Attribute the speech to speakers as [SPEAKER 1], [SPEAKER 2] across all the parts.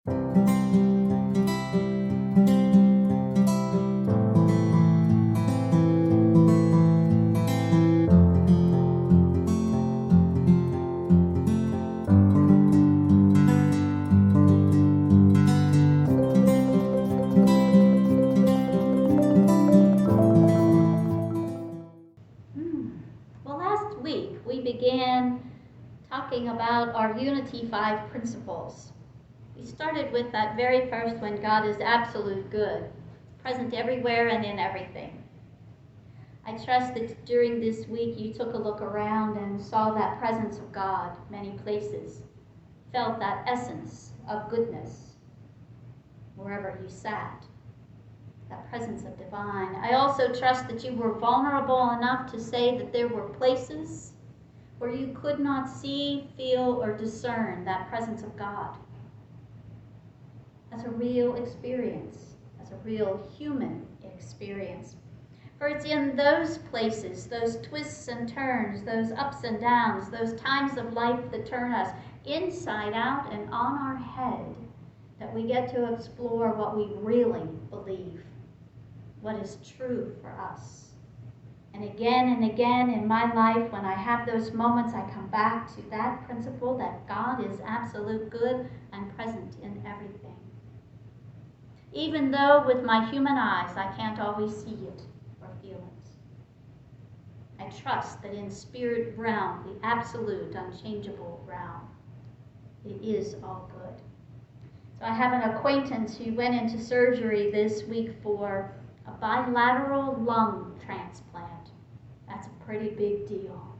[SPEAKER 1] Well, last week we began talking about our Unity 5 principles. We started with that very first one: God is absolute good, present everywhere and in everything. I trust that during this week you took a look around and saw that presence of God many places, felt that essence of goodness wherever you sat, that presence of divine. I also trust that you were vulnerable enough to say that there were places where you could not see, feel, or discern that presence of God. As a real experience, as a real human experience. For it's in those places, those twists and turns, those ups and downs, those times of life that turn us inside out and on our head, that we get to explore what we really believe, what is true for us. And again in my life, when I have those moments, I come back to that principle that God is absolute good and present in everything. Even though with my human eyes I can't always see it or feel it. I trust that in spirit realm, the absolute, unchangeable realm, it is all good. So I have an acquaintance who went into surgery this week for a bilateral lung transplant. That's a pretty big deal.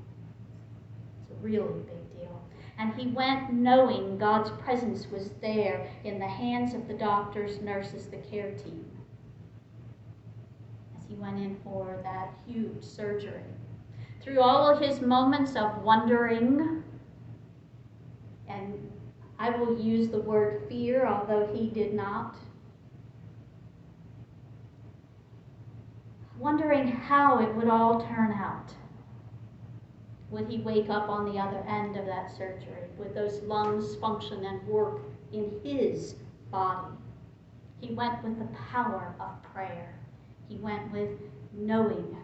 [SPEAKER 1] It's a really big deal. And he went knowing God's presence was there in the hands of the doctors, nurses, the care team, as he went in for that huge surgery. Through all of his moments of wondering, and I will use the word fear, although he did not, wondering how it would all turn out. Would he wake up on the other end of that surgery? Would those lungs function and work in his body? He went with the power of prayer. He went with knowing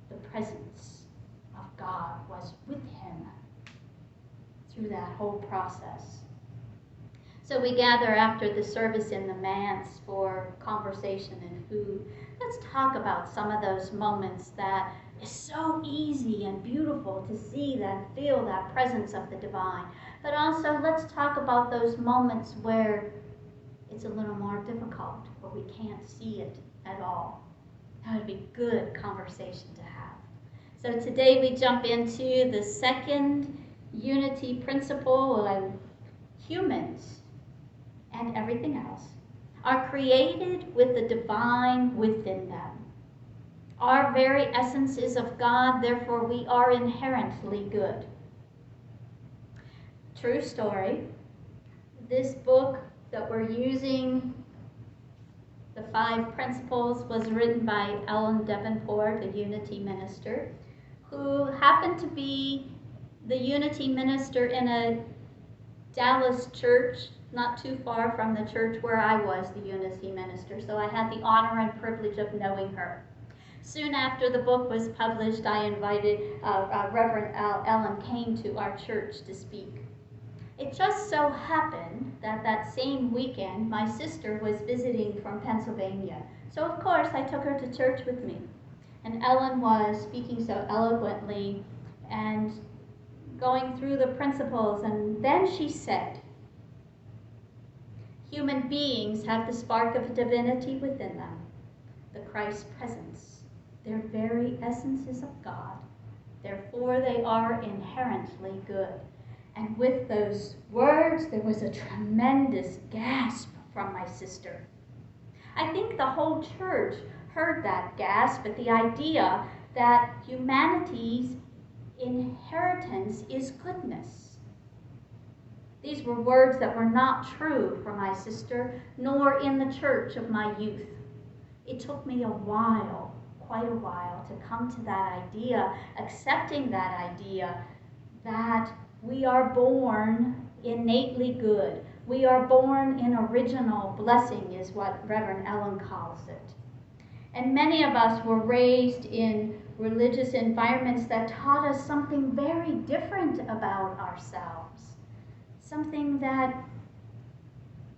[SPEAKER 1] the presence of God was with him through that whole process. So we gather after the service in the manse for conversation and food. Let's talk about some of those moments that is so easy and beautiful to see that, feel that presence of the divine. But also let's talk about those moments where it's a little more difficult, where we can't see it at all. That would be good conversation to have. So today we jump into the second unity principle of humans and everything else are created with the divine within them. Our very essence is of God, therefore we are inherently good. True story. This book that we're using, The 5 Principles, was written by Ellen Davenport, a Unity minister, who happened to be the Unity minister in a Dallas church, not too far from the church where I was the Unity minister, so I had the honor and privilege of knowing her. Soon after the book was published, I invited Reverend Ellen came to our church to speak. It just so happened that that same weekend, my sister was visiting from Pennsylvania. So of course, I took her to church with me. And Ellen was speaking so eloquently and going through the principles, and then she said, human beings have the spark of divinity within them, the Christ presence. Their very essence is of God. Therefore, they are inherently good. And with those words, there was a tremendous gasp from my sister. I think the whole church heard that gasp at the idea that humanity's inheritance is goodness. These were words that were not true for my sister, nor in the church of my youth. It took me a while, quite a while, to come to that idea, accepting that idea that we are born innately good. We are born in original blessing, is what Reverend Ellen calls it. And many of us were raised in religious environments that taught us something very different about ourselves. Something that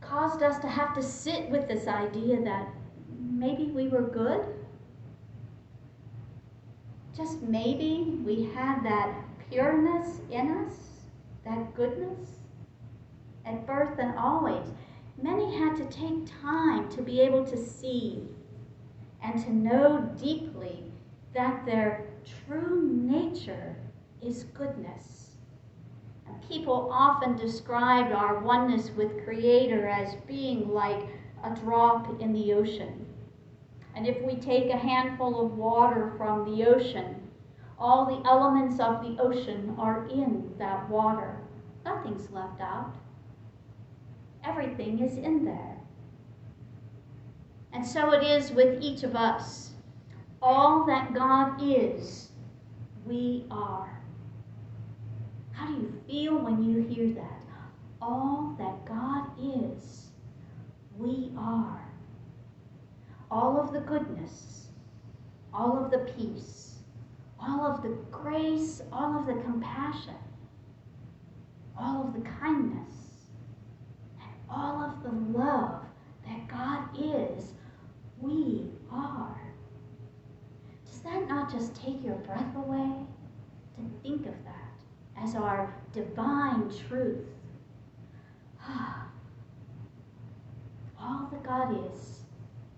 [SPEAKER 1] caused us to have to sit with this idea that maybe we were good. Just maybe we had that pureness in us, that goodness, at birth and always. Many had to take time to be able to see and to know deeply that their true nature is goodness. And people often described our oneness with Creator as being like a drop in the ocean. And if we take a handful of water from the ocean, all the elements of the ocean are in that water. Nothing's left out. Everything is in there. And so it is with each of us. All that God is, we are. How do you feel when you hear that? All that God is, we are. All of the goodness, all of the peace, all of the grace, all of the compassion, all of the kindness, and all of the love that God is, we are. Does that not just take your breath away to think of that as our divine truth? All that God is,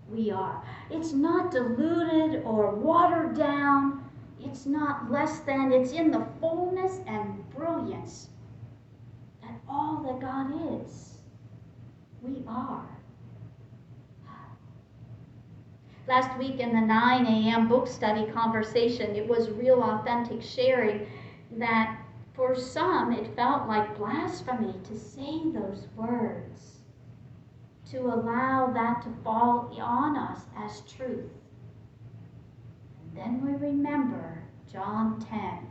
[SPEAKER 1] we are. It's not diluted or watered down. It's not less than. It's in the fullness and brilliance that all that God is, we are. Last week in the 9 a.m. book study conversation, it was real authentic sharing that for some it felt like blasphemy to say those words, to allow that to fall on us as truth. And then we remember John 10.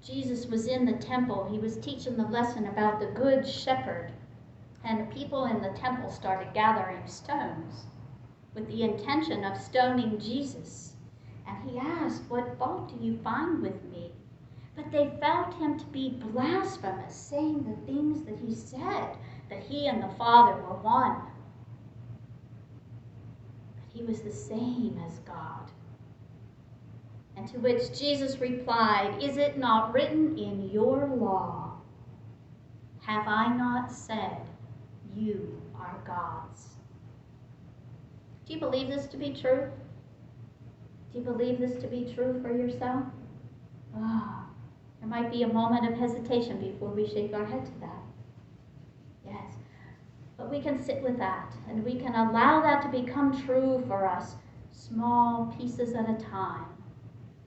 [SPEAKER 1] Jesus was in the temple. He was teaching the lesson about the good shepherd. And the people in the temple started gathering stones with the intention of stoning Jesus. And he asked, "What fault do you find with me?" But they felt him to be blasphemous, saying the things that he said, that he and the Father were one. But he was the same as God. And to which Jesus replied, "Is it not written in your law? Have I not said, you are gods?" Do you believe this to be true? Do you believe this to be true for yourself? There might be a moment of hesitation before we shake our head to that. Yes. But we can sit with that, and we can allow that to become true for us, small pieces at a time,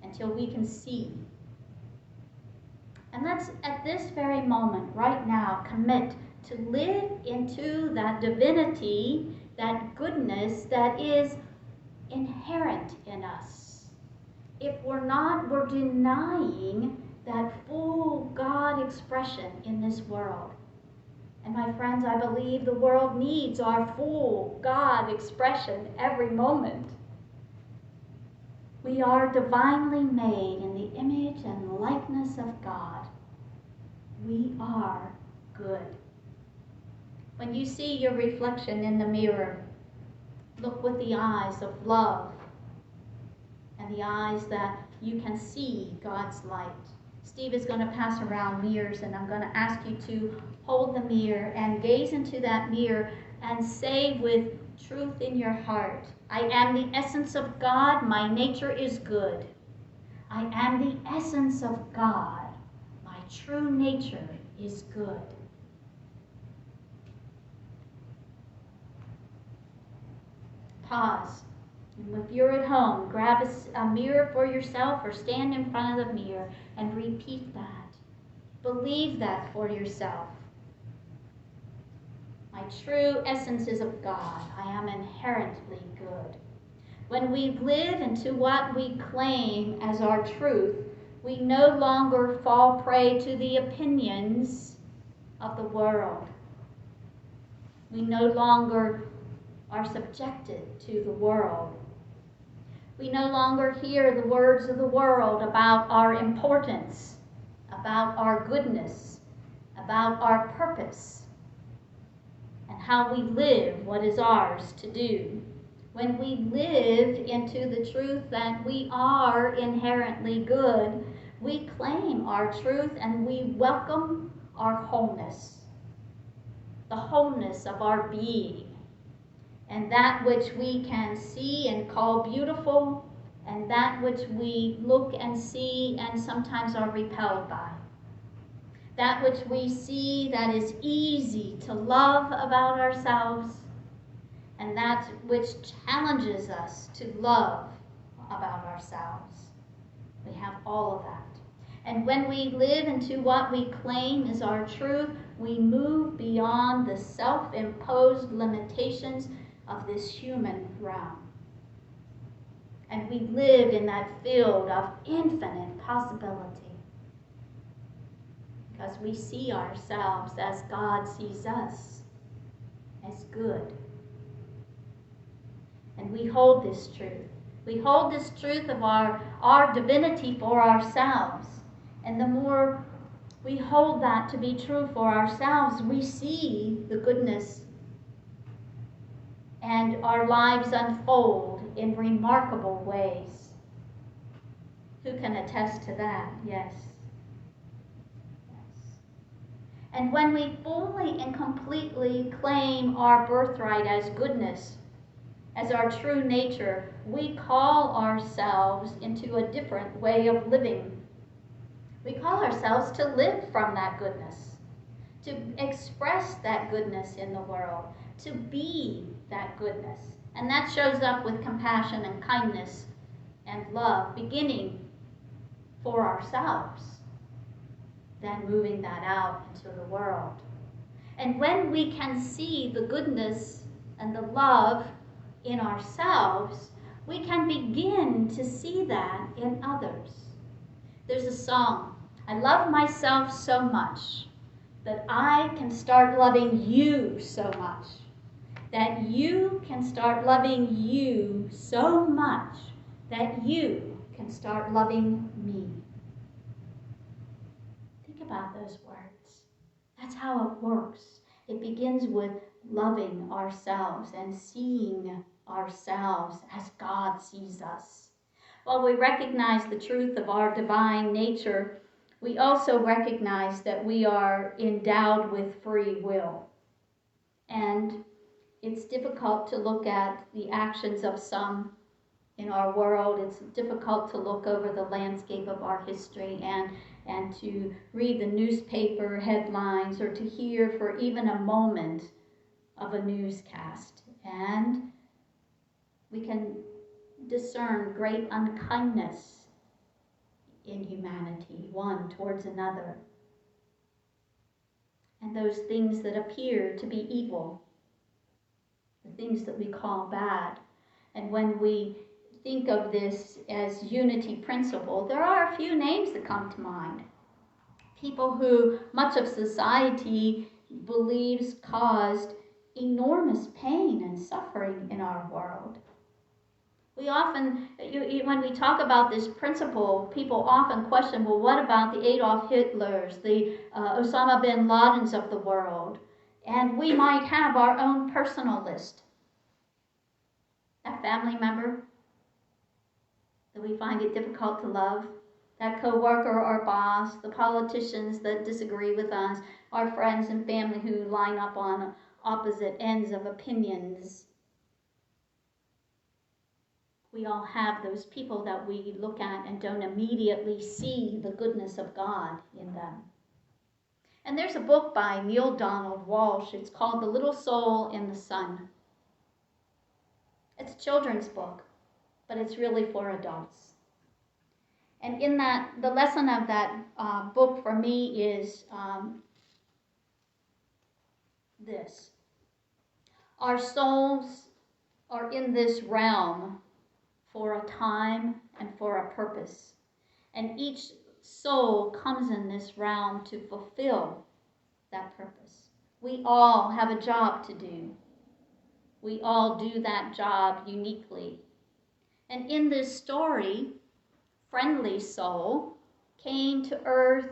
[SPEAKER 1] until we can see. And let's, at this very moment, right now, commit to live into that divinity, that goodness that is inherent in us. If we're not, we're denying that full God expression in this world. And my friends, I believe the world needs our full God expression every moment. We are divinely made in the image and likeness of God. We are good. When you see your reflection in the mirror, look with the eyes of love and the eyes that you can see God's light. Steve is going to pass around mirrors, and I'm going to ask you to hold the mirror and gaze into that mirror and say with truth in your heart, "I am the essence of God. My nature is good. I am the essence of God. My true nature is good." Pause. And if you're at home, grab a mirror for yourself or stand in front of the mirror and repeat that. Believe that for yourself. My true essence is of God. I am inherently good. When we live into what we claim as our truth, we no longer fall prey to the opinions of the world. We no longer are subjected to the world. We no longer hear the words of the world about our importance, about our goodness, about our purpose, and how we live what is ours to do. When we live into the truth that we are inherently good, we claim our truth and we welcome our wholeness, the wholeness of our being, and that which we can see and call beautiful, and that which we look and see and sometimes are repelled by. That which we see that is easy to love about ourselves, and that which challenges us to love about ourselves. We have all of that. And when we live into what we claim is our truth, we move beyond the self-imposed limitations of this human realm. And we live in that field of infinite possibility. Because we see ourselves as God sees us, as good. And we hold this truth. We hold this truth of our divinity for ourselves. And the more we hold that to be true for ourselves, we see the goodness and our lives unfold in remarkable ways. Who can attest to that? Yes. Yes. And when we fully and completely claim our birthright as goodness, as our true nature, we call ourselves into a different way of living. We call ourselves to live from that goodness, to express that goodness in the world, to be that goodness. And that shows up with compassion and kindness and love, beginning for ourselves, then moving that out into the world. And when we can see the goodness and the love in ourselves, we can begin to see that in others. There's a song, I love myself so much that I can start loving you so much, that you can start loving you so much that you can start loving me. Think about those words. That's how it works. It begins with loving ourselves and seeing ourselves as God sees us. While we recognize the truth of our divine nature, we also recognize that we are endowed with free will. And it's difficult to look at the actions of some in our world. It's difficult to look over the landscape of our history and to read the newspaper headlines or to hear for even a moment of a newscast. And we can discern great unkindness in humanity, one towards another. And those things that appear to be evil, the things that we call bad. And when we think of this as unity principle, there are a few names that come to mind. People who much of society believes caused enormous pain and suffering in our world. We often, when we talk about this principle, people often question, well, what about the Adolf Hitlers, the Osama bin Ladens of the world? And we might have our own personal list. That family member that we find it difficult to love, that co-worker or boss, the politicians that disagree with us, our friends and family who line up on opposite ends of opinions. We all have those people that we look at and don't immediately see the goodness of God in them. And there's a book by Neil Donald Walsh. It's called The Little Soul in the Sun. It's a children's book, but it's really for adults. And in that, the lesson of that book for me is this. Our souls are in this realm for a time and for a purpose. And each soul comes in this realm to fulfill that purpose. We all have a job to do. We all do that job uniquely. And in this story, friendly soul came to earth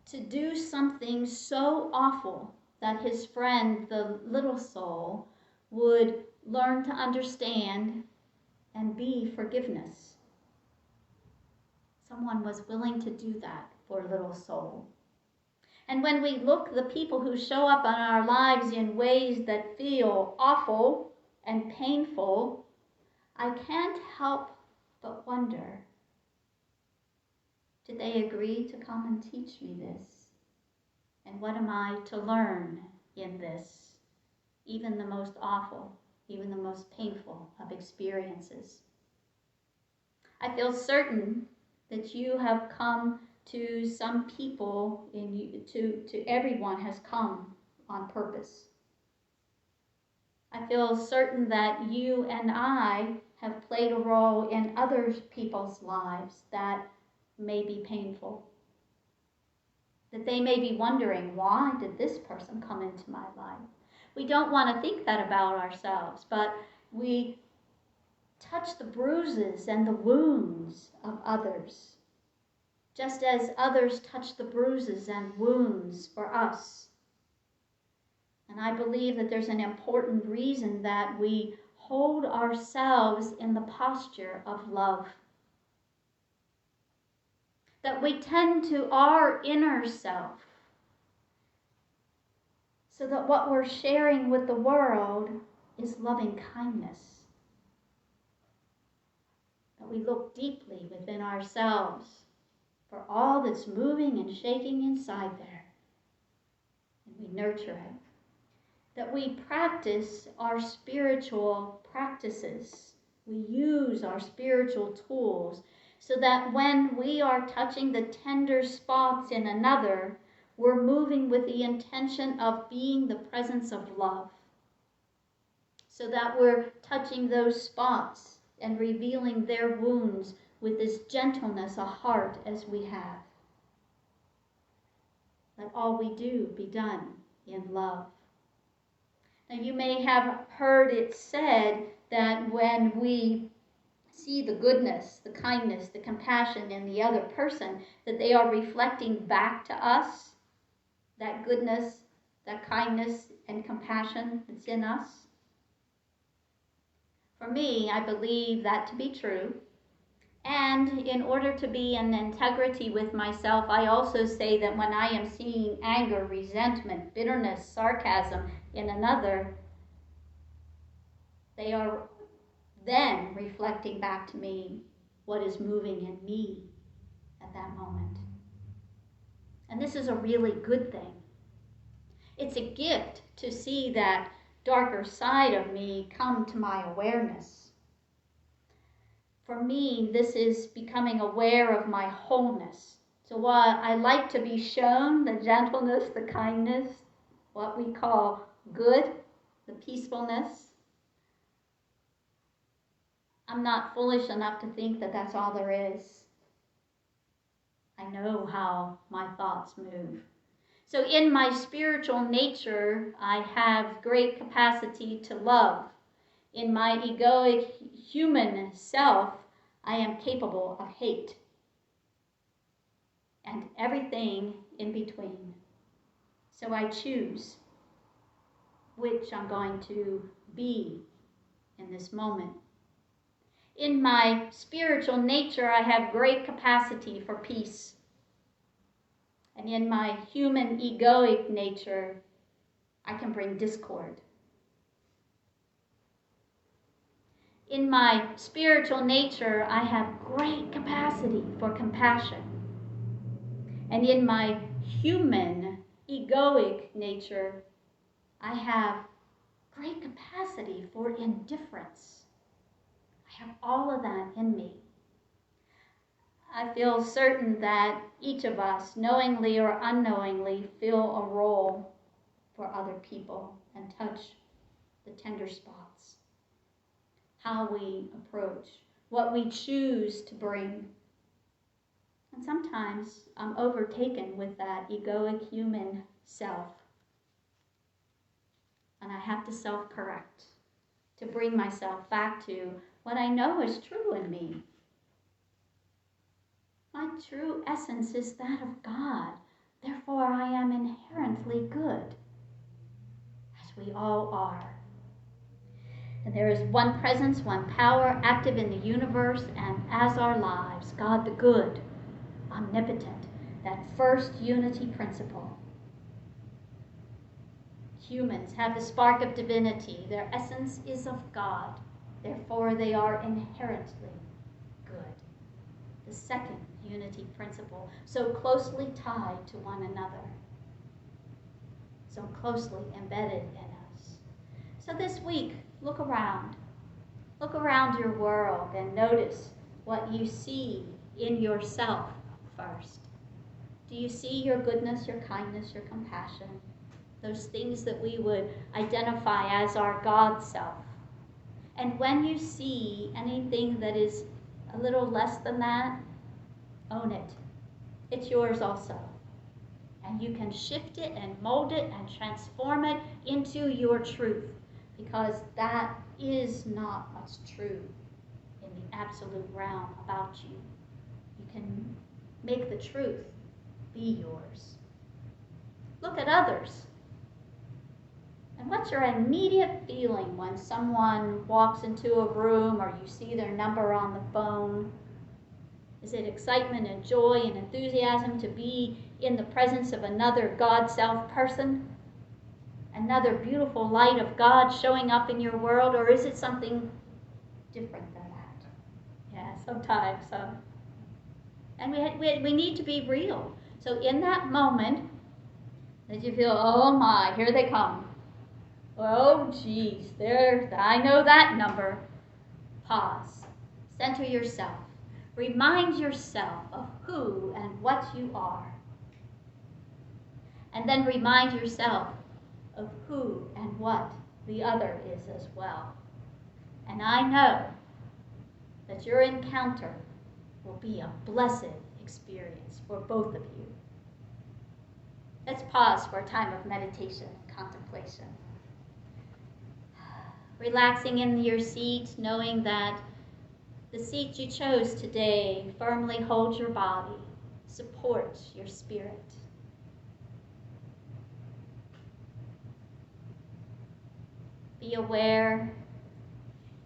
[SPEAKER 1] to do something so awful that his friend, the little soul, would learn to understand and be forgiveness. Someone was willing to do that for little soul. And when we look at the people who show up in our lives in ways that feel awful and painful, I can't help but wonder, did they agree to come and teach me this? And what am I to learn in this, even the most awful, even the most painful of experiences? I feel certain that you have come to some people, to everyone has come on purpose. I feel certain that you and I have played a role in other people's lives that may be painful. That they may be wondering, why did this person come into my life? We don't want to think that about ourselves, but we touch the bruises and the wounds of others, just as others touch the bruises and wounds for us. And I believe that there's an important reason that we hold ourselves in the posture of love. That we tend to our inner self, so that what we're sharing with the world is loving kindness. That we look deeply within ourselves for all that's moving and shaking inside there, and we nurture it. That we practice our spiritual practices. We use our spiritual tools so that when we are touching the tender spots in another, we're moving with the intention of being the presence of love. So that we're touching those spots and revealing their wounds with this gentleness of heart as we have. Let all we do be done in love. Now, you may have heard it said that when we see the goodness, the kindness, the compassion in the other person, that they are reflecting back to us that goodness, that kindness and compassion that's in us. For me, I believe that to be true. And in order to be in integrity with myself, I also say that when I am seeing anger, resentment, bitterness, sarcasm in another, they are then reflecting back to me what is moving in me at that moment. And this is a really good thing. It's a gift to see that darker side of me come to my awareness. For me, this is becoming aware of my wholeness. So while I like to be shown the gentleness, the kindness, what we call good, the peacefulness, I'm not foolish enough to think that that's all there is. I know how my thoughts move. So in my spiritual nature, I have great capacity to love. In my egoic human self, I am capable of hate. And everything in between. So I choose which I'm going to be in this moment. In my spiritual nature, I have great capacity for peace. And in my human egoic nature, I can bring discord. In my spiritual nature, I have great capacity for compassion. And in my human egoic nature, I have great capacity for indifference. I have all of that in me. I feel certain that each of us, knowingly or unknowingly, feel a role for other people and touch the tender spots. How we approach, what we choose to bring. And sometimes I'm overtaken with that egoic human self. And I have to self-correct to bring myself back to what I know is true in me. My true essence is that of God. Therefore, I am inherently good, as we all are. And there is one presence, one power active in the universe and as our lives. God the good, omnipotent, that first unity principle. Humans have the spark of divinity. Their essence is of God. Therefore, they are inherently good. The second unity principle, so closely tied to one another, so closely embedded in us. So this week, look around. Look around your world and notice what you see in yourself first. Do you see your goodness, your kindness, your compassion? Those things that we would identify as our God self. And when you see anything that is a little less than that, own it. It's yours also. And you can shift it and mold it and transform it into your truth, because that is not what's true in the absolute realm about you. You can make the truth be yours. Look at others. And what's your immediate feeling when someone walks into a room or you see their number on the phone? Is it excitement and joy and enthusiasm to be in the presence of another God self person? Another beautiful light of God showing up in your world? Or is it something different than that? Yeah, sometimes. And we need to be real. So in that moment, that you feel, oh my, here they come. Oh, geez, I know that number. Pause. Center yourself. Remind yourself of who and what you are. And then remind yourself of who and what the other is as well. And I know that your encounter will be a blessed experience for both of you. Let's pause for a time of meditation and contemplation. Relaxing in your seat, knowing that the seat you chose today firmly holds your body, supports your spirit. Be aware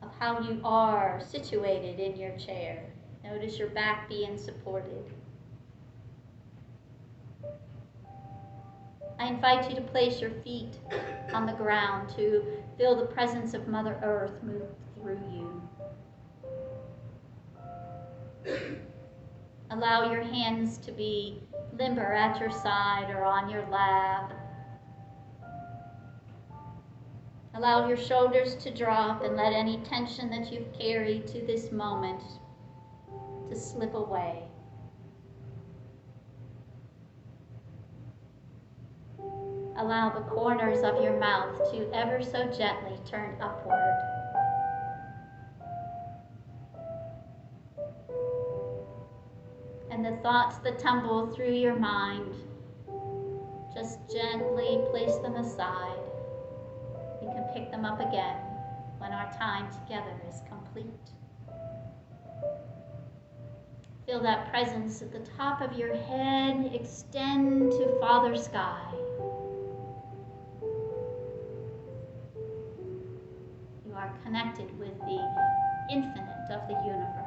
[SPEAKER 1] of how you are situated in your chair. Notice your back being supported. I invite you to place your feet on the ground to feel the presence of Mother Earth move through you. Allow your hands to be limber at your side or on your lap. Allow your shoulders to drop and let any tension that you've carried to this moment to slip away. Allow the corners of your mouth to ever so gently turn upward. And the thoughts that tumble through your mind, just gently place them aside. You can pick them up again when our time together is complete. Feel that presence at the top of your head extend to Father Sky. You are connected with the infinite of the universe.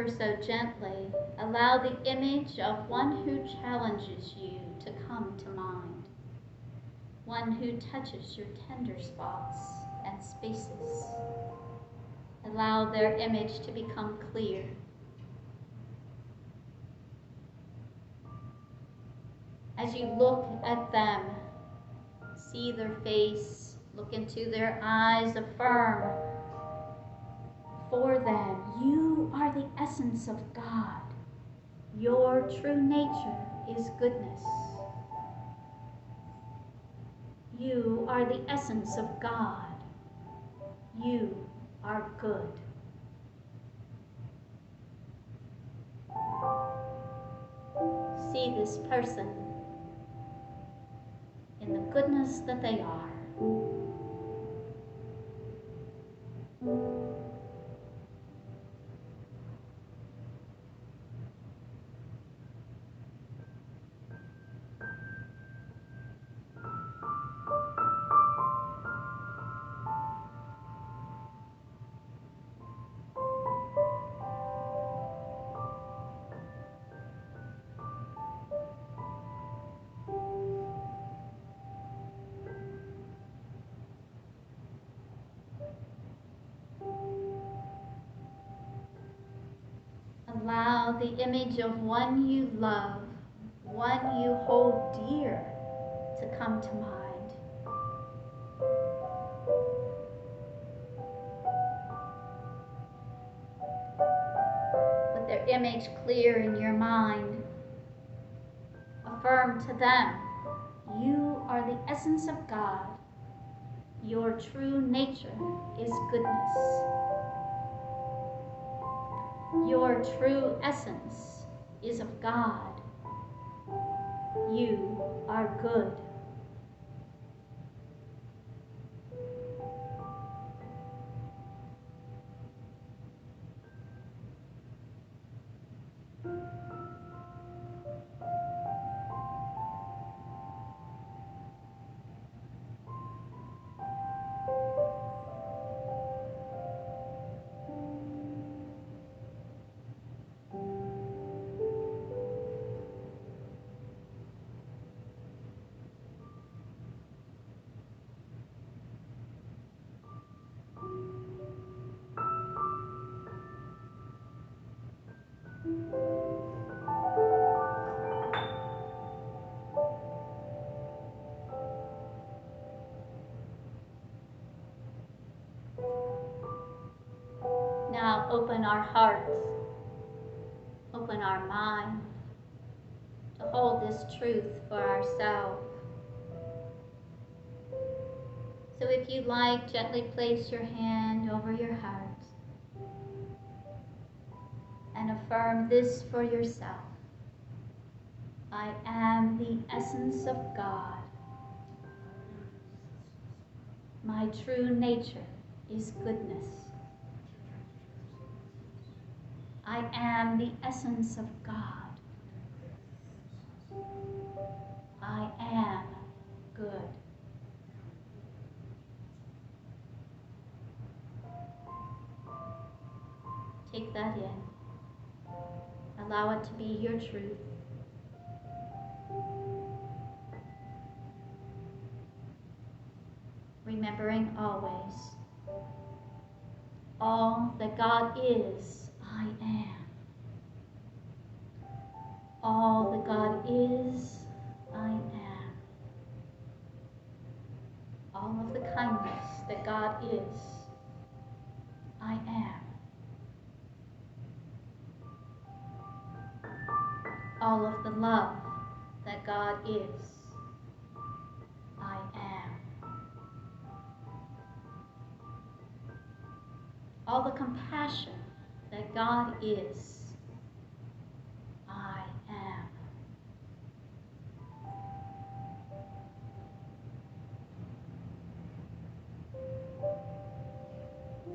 [SPEAKER 1] ever so gently, allow the image of one who challenges you to come to mind, one who touches your tender spots and spaces. Allow their image to become clear. As you look at them, see their face, look into their eyes, affirm for them, you are the essence of God. Your true nature is goodness. You are the essence of God. You are good. See this person in the goodness that they are. Allow the image of one you love, one you hold dear, to come to mind. With their image clear in your mind, affirm to them, you are the essence of God. Your true nature is goodness. Your true essence is of God. You are good. Now open our hearts, open our mind to hold this truth for ourselves. So if you'd like, gently place your hand over your heart and affirm this for yourself. I am the essence of God. My true nature is goodness. I am the essence of God. I am good. Take that in. Allow it to be your truth. Remembering always, all that God is, I am. All that God is, I am. All of the kindness that God is, I am. All of the love that God is, I am. All the compassion that God is, I am.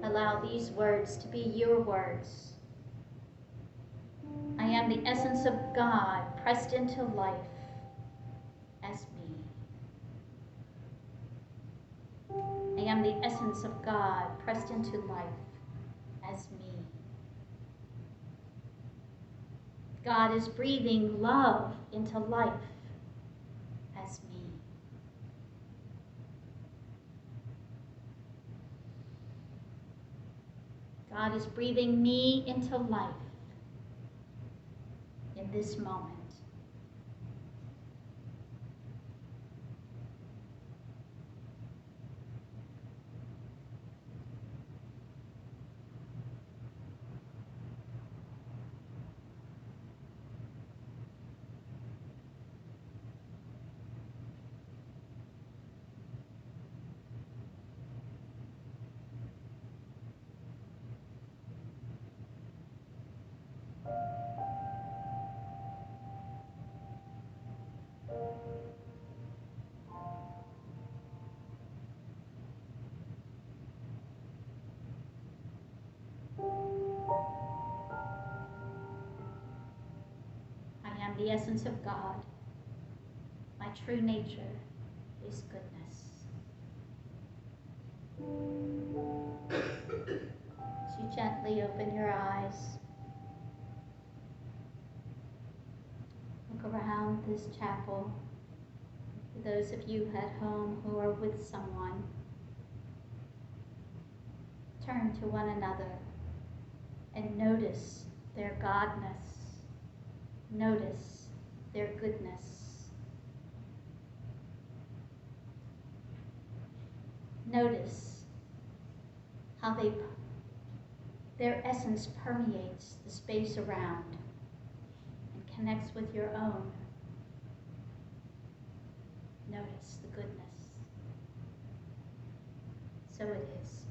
[SPEAKER 1] Allow these words to be your words. I am the essence of God pressed into life as me. I am the essence of God pressed into life as me. God is breathing love into life as me. God is breathing me into life in this moment. I am the essence of God. My true nature is goodness. As you gently open your eyes, look around this chapel. For those of you at home who are with someone, turn to one another and notice their godness. Notice their goodness. Notice how their essence permeates the space around and connects with your own. Notice the goodness. So it is.